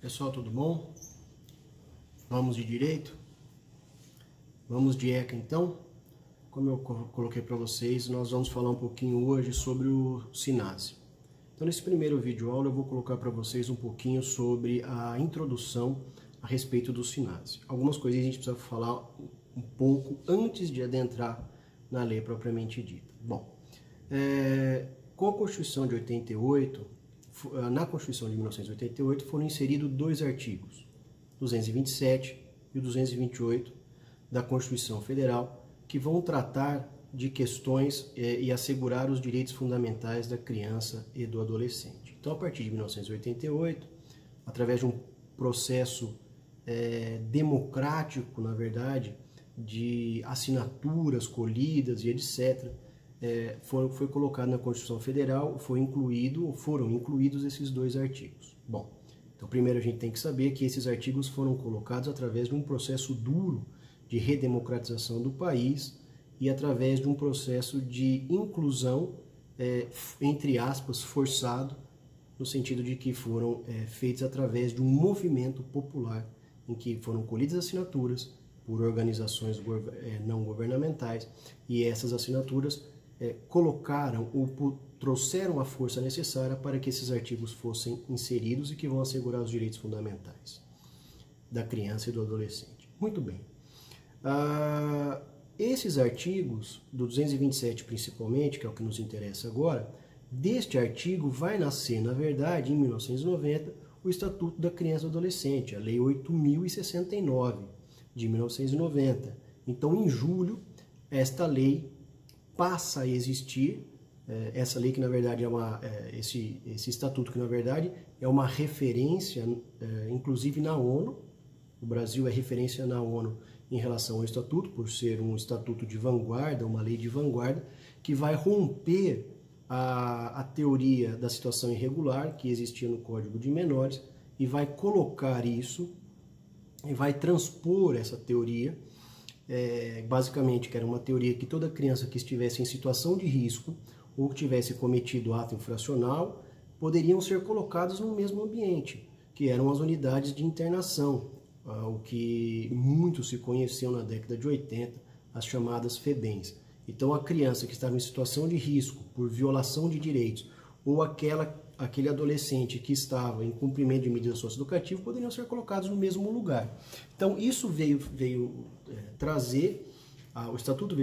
Pessoal, tudo bom? Vamos de direito? Vamos de ECA então? Como eu coloquei para vocês, nós vamos falar um pouquinho hoje sobre o SINASE. Então, nesse primeiro vídeo aula eu vou colocar para vocês um pouquinho sobre a introdução a respeito do SINASE. Algumas coisinhas a gente precisa falar um pouco antes de adentrar na lei propriamente dita. Bom, com a Constituição de 88, na Constituição de 1988 foram inseridos dois artigos, 227 e o 228 da Constituição Federal, que vão tratar de questões e assegurar os direitos fundamentais da criança e do adolescente. Então, a partir de 1988, através de um processo democrático, na verdade, de assinaturas colhidas e etc., foi colocado na Constituição Federal, foram incluídos esses dois artigos. Bom, então primeiro a gente tem que saber que esses artigos foram colocados através de um processo duro de redemocratização do país e através de um processo de inclusão, entre aspas, forçado, no sentido de que foram feitos através de um movimento popular em que foram colhidas assinaturas por organizações não governamentais, e essas assinaturas colocaram ou trouxeram a força necessária para que esses artigos fossem inseridos e que vão assegurar os direitos fundamentais da criança e do adolescente. Muito bem. Esses artigos, do 227 principalmente, que é o que nos interessa agora, deste artigo vai nascer, na verdade, em 1990, o Estatuto da Criança e do Adolescente, a Lei 8.069, de 1990. Então, em julho, esta lei passa a existir, essa lei que na verdade esse estatuto que na verdade é uma referência, inclusive na ONU. O Brasil é referência na ONU em relação ao estatuto, por ser um estatuto de vanguarda, uma lei de vanguarda, que vai romper a teoria da situação irregular que existia no Código de Menores e vai colocar isso, e vai transpor essa teoria, basicamente que era uma teoria que toda criança que estivesse em situação de risco ou que tivesse cometido ato infracional poderiam ser colocados no mesmo ambiente, que eram as unidades de internação, o que muito se conheceu na década de 80, as chamadas FEBEMs. Então, a criança que estava em situação de risco por violação de direitos ou aquele adolescente que estava em cumprimento de medidas socioeducativas poderiam ser colocados no mesmo lugar. Então, isso veio trazer, o Estatuto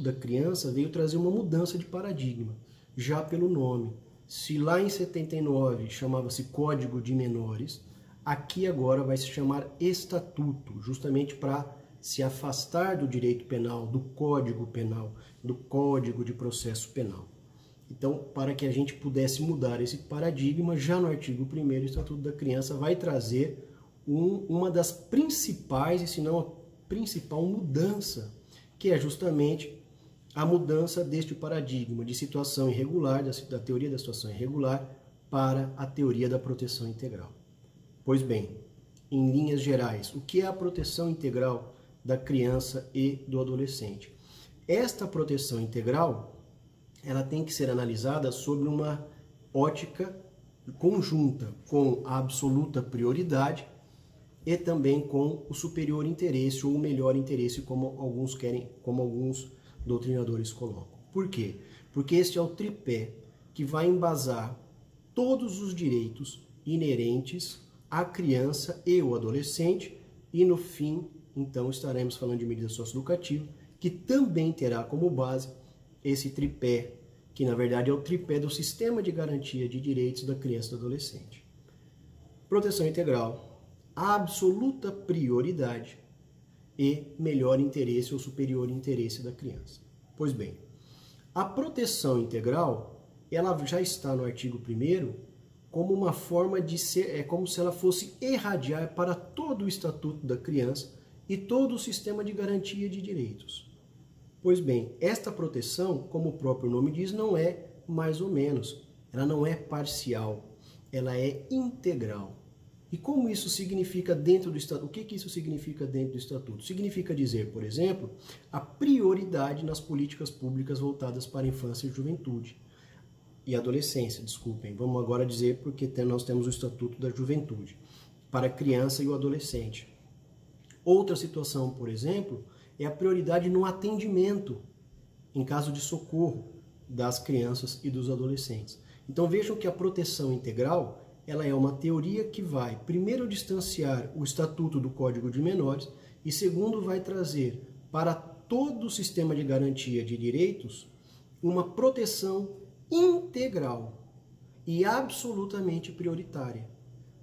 da Criança veio trazer uma mudança de paradigma, já pelo nome. Se lá em 79 chamava-se Código de Menores, aqui agora vai se chamar Estatuto, justamente para se afastar do direito penal, do Código Penal, do Código de Processo Penal. Então, para que a gente pudesse mudar esse paradigma, já no artigo 1º, o Estatuto da Criança vai trazer uma das principais, e se não a principal mudança, que é justamente a mudança deste paradigma de situação irregular, da teoria da situação irregular, para a teoria da proteção integral. Pois bem, em linhas gerais, o que é a proteção integral da criança e do adolescente? Esta proteção integral, ela tem que ser analisada sobre uma ótica conjunta com a absoluta prioridade e também com o superior interesse ou o melhor interesse, como alguns doutrinadores colocam. Por quê? Porque este é o tripé que vai embasar todos os direitos inerentes à criança e ao adolescente, e no fim, então, estaremos falando de medida socioeducativa, que também terá como base esse tripé, que na verdade é o tripé do sistema de garantia de direitos da criança e do adolescente. Proteção integral, absoluta prioridade e melhor interesse ou superior interesse da criança. Pois bem, a proteção integral, ela já está no artigo 1º como uma forma de ser, como se ela fosse irradiar para todo o Estatuto da Criança e todo o sistema de garantia de direitos. Pois bem, esta proteção, como o próprio nome diz, não é mais ou menos, ela não é parcial, ela é integral. E como isso significa dentro do Estatuto? O que isso significa dentro do Estatuto? Significa dizer, por exemplo, a prioridade nas políticas públicas voltadas para a infância e juventude. e adolescência, desculpem. Vamos agora dizer porque nós temos o Estatuto da Juventude. para a criança e o adolescente. Outra situação, por exemplo, é a prioridade no atendimento em caso de socorro das crianças e dos adolescentes. Então vejam que a proteção integral, ela é uma teoria que vai, primeiro, distanciar o Estatuto do Código de Menores e, segundo, vai trazer para todo o sistema de garantia de direitos uma proteção integral e absolutamente prioritária.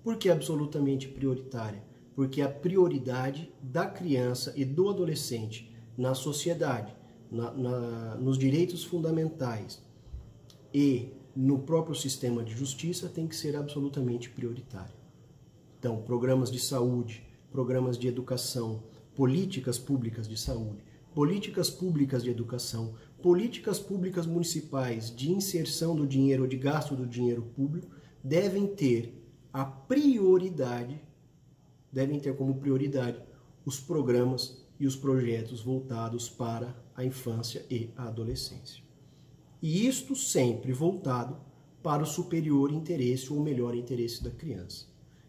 Por que absolutamente prioritária? Porque a prioridade da criança e do adolescente na sociedade, nos direitos fundamentais e no próprio sistema de justiça tem que ser absolutamente prioritária. Então, programas de saúde, programas de educação, políticas públicas de saúde, políticas públicas de educação, políticas públicas municipais de inserção do dinheiro ou de gasto do dinheiro público devem ter a prioridade, devem ter como prioridade os programas e os projetos voltados para a infância e a adolescência. E isto sempre voltado para o superior interesse ou melhor interesse da criança.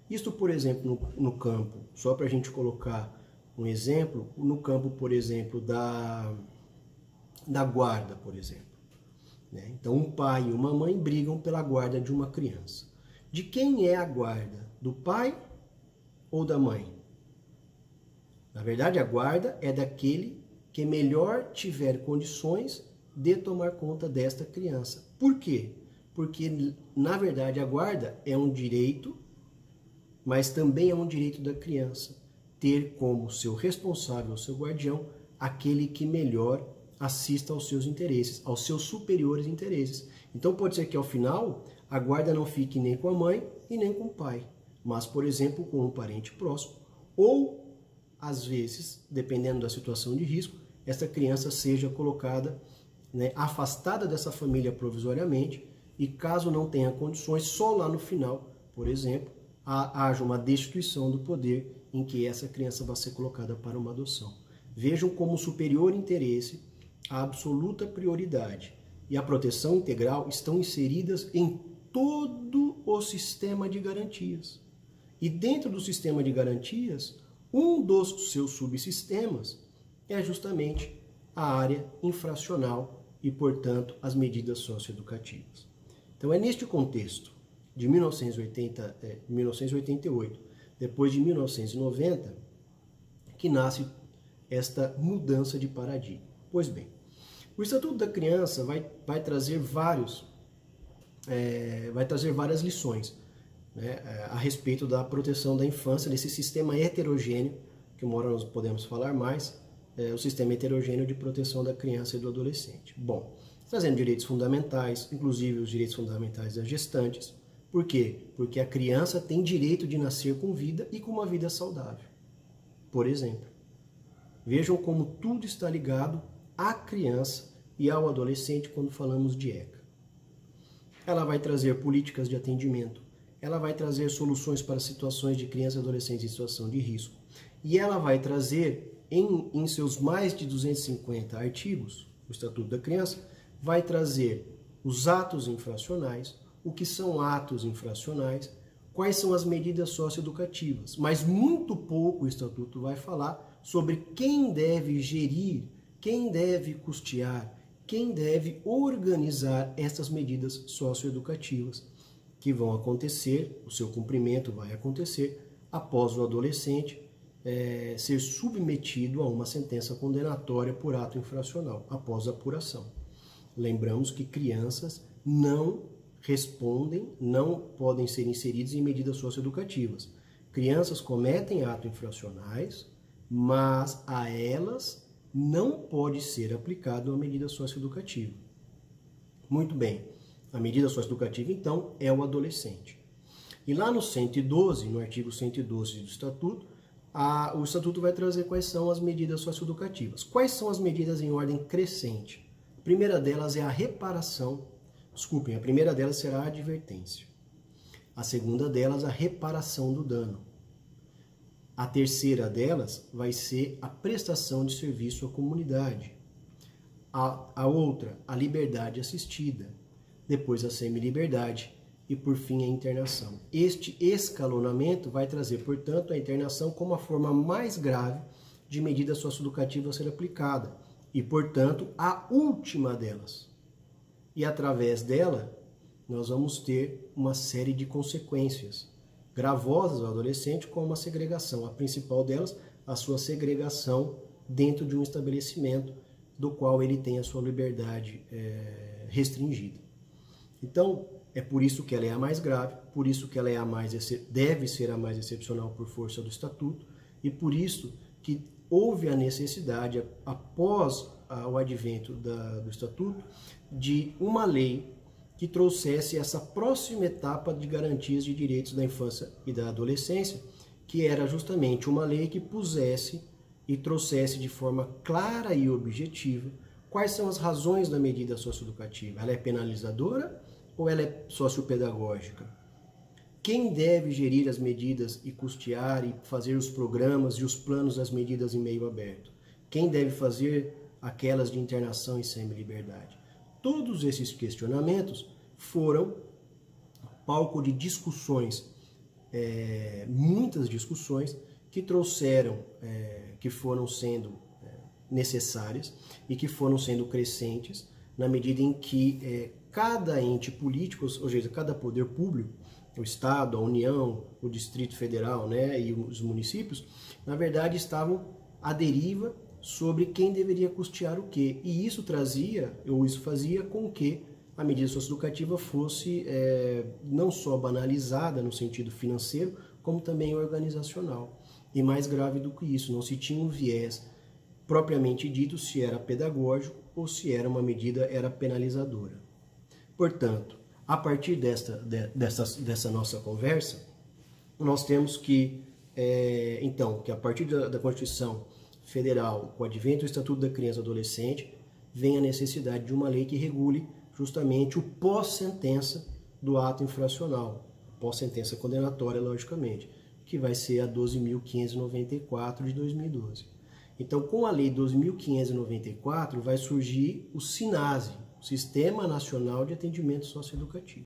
Isto, por exemplo, no campo, só para a gente colocar um exemplo, no campo, por exemplo, da guarda, por exemplo. Então, um pai e uma mãe brigam pela guarda de uma criança. De quem é a guarda? Do pai ou da mãe? Na verdade, a guarda é daquele que melhor tiver condições de tomar conta desta criança. Por quê? Porque, na verdade, a guarda é um direito, mas também é um direito da criança ter como seu responsável, seu guardião, aquele que melhor assista aos seus interesses, aos seus superiores interesses. Então pode ser que ao final a guarda não fique nem com a mãe e nem com o pai, mas, por exemplo, com um parente próximo, ou às vezes, dependendo da situação de risco, essa criança seja colocada, afastada dessa família provisoriamente, e caso não tenha condições, só lá no final, por exemplo, haja uma destituição do poder em que essa criança vai ser colocada para uma adoção. Vejam como o superior interesse, a absoluta prioridade e a proteção integral estão inseridas em todo o sistema de garantias. E dentro do sistema de garantias, um dos seus subsistemas é justamente a área infracional e, portanto, as medidas socioeducativas. Então é neste contexto de 1988, depois de 1990, que nasce esta mudança de paradigma. Pois bem, o Estatuto da Criança vai trazer várias lições a respeito da proteção da infância, desse sistema heterogêneo, que uma hora nós podemos falar mais, o sistema heterogêneo de proteção da criança e do adolescente. Bom, trazendo direitos fundamentais, inclusive os direitos fundamentais das gestantes. Por quê? Porque a criança tem direito de nascer com vida e com uma vida saudável. Por exemplo, vejam como tudo está ligado à criança e ao adolescente quando falamos de ECA. Ela vai trazer políticas de atendimento, ela vai trazer soluções para situações de criança e adolescente em situação de risco, e ela vai trazer, em seus mais de 250 artigos, o Estatuto da Criança, vai trazer os atos infracionais, o que são atos infracionais, quais são as medidas socioeducativas, mas muito pouco o Estatuto vai falar sobre quem deve gerir, quem deve custear, quem deve organizar essas medidas socioeducativas que vão acontecer, o seu cumprimento vai acontecer após o adolescente ser submetido a uma sentença condenatória por ato infracional, após a apuração. Lembramos que crianças não respondem, não podem ser inseridas em medidas socioeducativas. Crianças cometem atos infracionais, mas a elas não pode ser aplicada uma medida socioeducativa. Muito bem, a medida socioeducativa, então, é o adolescente. E lá no 112, no artigo 112 do Estatuto, o Estatuto vai trazer quais são as medidas socioeducativas. Quais são as medidas em ordem crescente? A primeira delas é a reparação. Desculpem, a primeira delas será a advertência. A segunda delas, a reparação do dano. A terceira delas vai ser a prestação de serviço à comunidade. A outra, a liberdade assistida. Depois a semi-liberdade e, por fim, a internação. Este escalonamento vai trazer, portanto, a internação como a forma mais grave de medida socioeducativa a ser aplicada e, portanto, a última delas. E, através dela, nós vamos ter uma série de consequências gravosas ao adolescente, como a segregação. A principal delas, a sua segregação dentro de um estabelecimento do qual ele tem a sua liberdade restringida. Então, é por isso que ela é a mais grave, por isso que ela é deve ser a mais excepcional por força do Estatuto, e por isso que houve a necessidade, após o advento do Estatuto, de uma lei que trouxesse essa próxima etapa de garantias de direitos da infância e da adolescência, que era justamente uma lei que pusesse e trouxesse de forma clara e objetiva quais são as razões da medida socioeducativa. Ela é penalizadora ou ela é sociopedagógica? Quem deve gerir as medidas e custear e fazer os programas e os planos das medidas em meio aberto? Quem deve fazer aquelas de internação em semi-liberdade? Todos esses questionamentos foram palco de discussões, muitas discussões que trouxeram, que foram sendo necessárias e que foram sendo crescentes na medida em que cada ente político, ou seja, cada poder público, o Estado, a União, o Distrito Federal, né, e os municípios, na verdade estavam à deriva sobre quem deveria custear o quê. E isso trazia, ou isso fazia com que a medida socioeducativa fosse não só banalizada no sentido financeiro, como também organizacional. E mais grave do que isso, não se tinha um viés propriamente dito se era pedagógico ou se era uma medida penalizadora. Portanto, a partir dessa nossa conversa, nós temos que, então, que a partir da Constituição Federal, com o advento do Estatuto da Criança e do Adolescente, vem a necessidade de uma lei que regule justamente o pós-sentença do ato infracional, pós-sentença condenatória, logicamente, que vai ser a 12.594 de 2012. Então, com a Lei 12.594, vai surgir o SINASE, Sistema Nacional de Atendimento Socioeducativo.